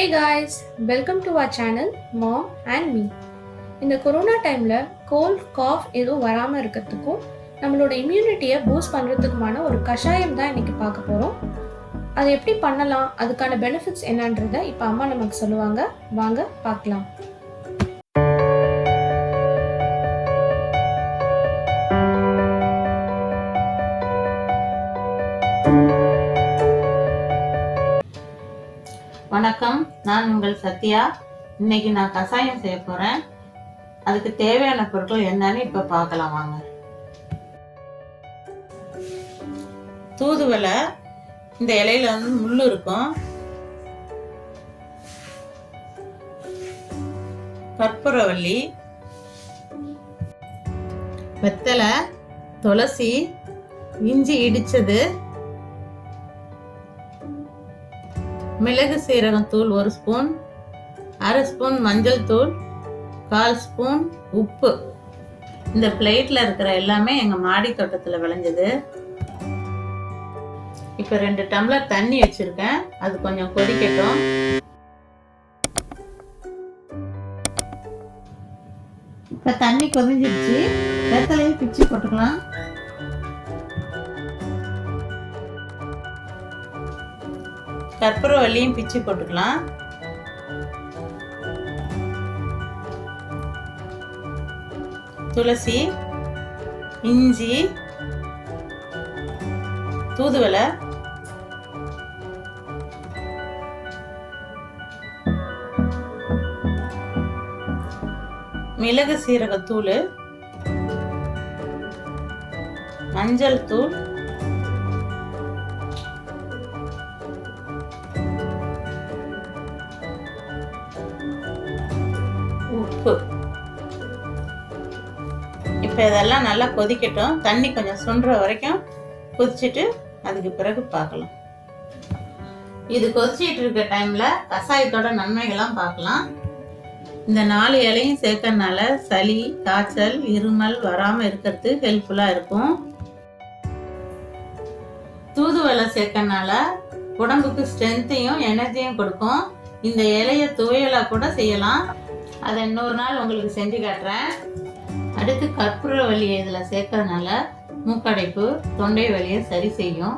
Hey guys, welcome to our channel Mom and Me. இந்த corona டைமில் gold cough எதுவும் வராமல் இருக்கிறதுக்கும் நம்மளோட இம்யூனிட்டியை பூஸ்ட் பண்ணுறதுக்குமான ஒரு கஷாயம் தான் இன்றைக்கி பார்க்க போகிறோம். அதை எப்படி பண்ணலாம், அதுக்கான பெனிஃபிட்ஸ் என்னன்றதை இப்போ அம்மா நமக்கு சொல்லுவாங்க. வாங்க பார்க்கலாம். வணக்கம், நான் உங்கள் சத்யா. இன்னைக்கு நான் கஷாயம் செய்ய போறேன். அதுக்கு தேவையான பொருட்கள் என்னன்னு இப்ப பார்க்கலாம் வாங்க. தூதுவளை, இந்த இலையில வந்து முள்ளு இருக்கும். கற்பூரவள்ளி, வெத்தலை, துளசி, இஞ்சி இடிச்சது, மிளகு சீரகம் தூள் 1 ஸ்பூன், அரை ஸ்பூன் மஞ்சள் தூள், 1/4 ஸ்பூன் உப்பு. இந்த பிளேட்ல இருக்கிற எல்லாமே எங்க மாடி தோட்டத்துல விளைஞ்சது. இப்ப 2 டம்ளர் தண்ணி வச்சிருக்கேன், அது கொஞ்சம் கொதிக்கட்டும். இப்ப தண்ணி கொதிஞ்சிருச்சு, வெத்தலையும் பிச்சு போட்டுக்கலாம். கற்பூரவள்ளியும் பிச்சு போட்டுக்கலாம். துளசி, இஞ்சி, தூதுவளை, மிளகு சீரகத்தூள், மஞ்சள் தூள், உப்பு. இப்போ இதெல்லாம் நல்லா கொதிக்கட்டும். தண்ணி கொஞ்சம் சுண்டுற வரைக்கும் கொதிச்சுட்டு அதுக்கு பிறகு பார்க்கலாம். இது கொதிச்சிட்டு இருக்க டைம்ல கஷாயத்தோட நன்மைகள்லாம் பார்க்கலாம். இந்த 4 இலையும் சேர்க்கறதுனால சளி, காய்ச்சல், இருமல் வராம இருக்கிறது ஹெல்ப்ஃபுல்லா இருக்கும். தூதுவளை சேர்க்கறதுனால உடம்புக்கு ஸ்ட்ரென்த்தையும் எனர்ஜியும் கொடுக்கும். இந்த இலைய துவையலா கூட செய்யலாம். அதை இன்னொரு நாள் உங்களுக்கு செஞ்சு காட்டுறேன். அடுத்து கற்பூரவள்ளி இதில் சேர்க்கறதுனால மூக்கடைப்பு, தொண்டை வலியை சரி செய்யும்.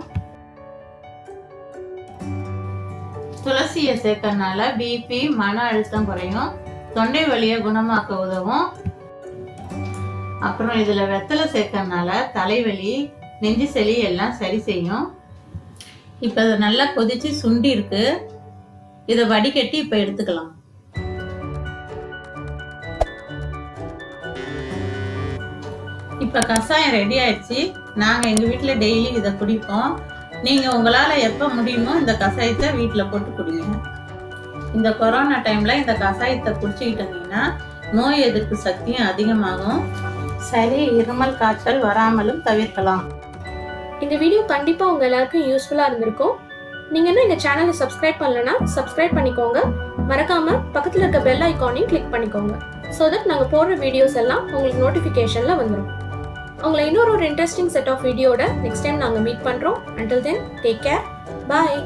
துளசியை சேர்க்கறதுனால பிபி, மன அழுத்தம் குறையும், தொண்டை வலியை குணமாக்க உதவும். அப்புறம் இதில் வெத்தலை சேர்க்கறதுனால தலைவலி, நெஞ்சு சளி எல்லாம் சரி செய்யும். இப்போ அதை நல்லா கொதிச்சு சுண்டி இருக்கு. இதை வடிகட்டி இப்போ எடுத்துக்கலாம். இப்போ கஷாயம் ரெடி ஆயிடுச்சு. நாங்கள் எங்கள் வீட்டில் டெய்லி இதை குடிப்போம். நீங்கள் உங்களால் எப்போ முடியுமோ இந்த கஷாயத்தை வீட்டில் போட்டு குடிங்க. இந்த கொரோனா டைமில் இந்த கஷாயத்தை குடிச்சிக்கிட்டு இருந்தீங்கன்னா நோய் எதிர்ப்பு சக்தியும் அதிகமாகும். சளி, இருமல், காய்ச்சல் வராமலும் தவிர்க்கலாம். இந்த வீடியோ கண்டிப்பாக உங்கள் எல்லாருக்கும் யூஸ்ஃபுல்லாக இருந்திருக்கும். நீங்கள் இன்னும் இந்த சேனலை சப்ஸ்கிரைப் பண்ணலன்னா சப்ஸ்கிரைப் பண்ணிக்கோங்க. மறக்காமல் பக்கத்தில் இருக்க பெல் ஐக்கானையும் கிளிக் பண்ணிக்கோங்க. ஸோ தட் நாங்கள் போடுற வீடியோஸ் எல்லாம் உங்களுக்கு நோட்டிஃபிகேஷனில் வந்துடும். உங்களை இன்னொரு இன்ட்ரெஸ்டிங் செட் ஆஃப் வீடியோட நெக்ஸ்ட் டைம் நாங்கள் மீட் பண்ணுறோம். அண்டில் தென், டேக் கேர், பாய்.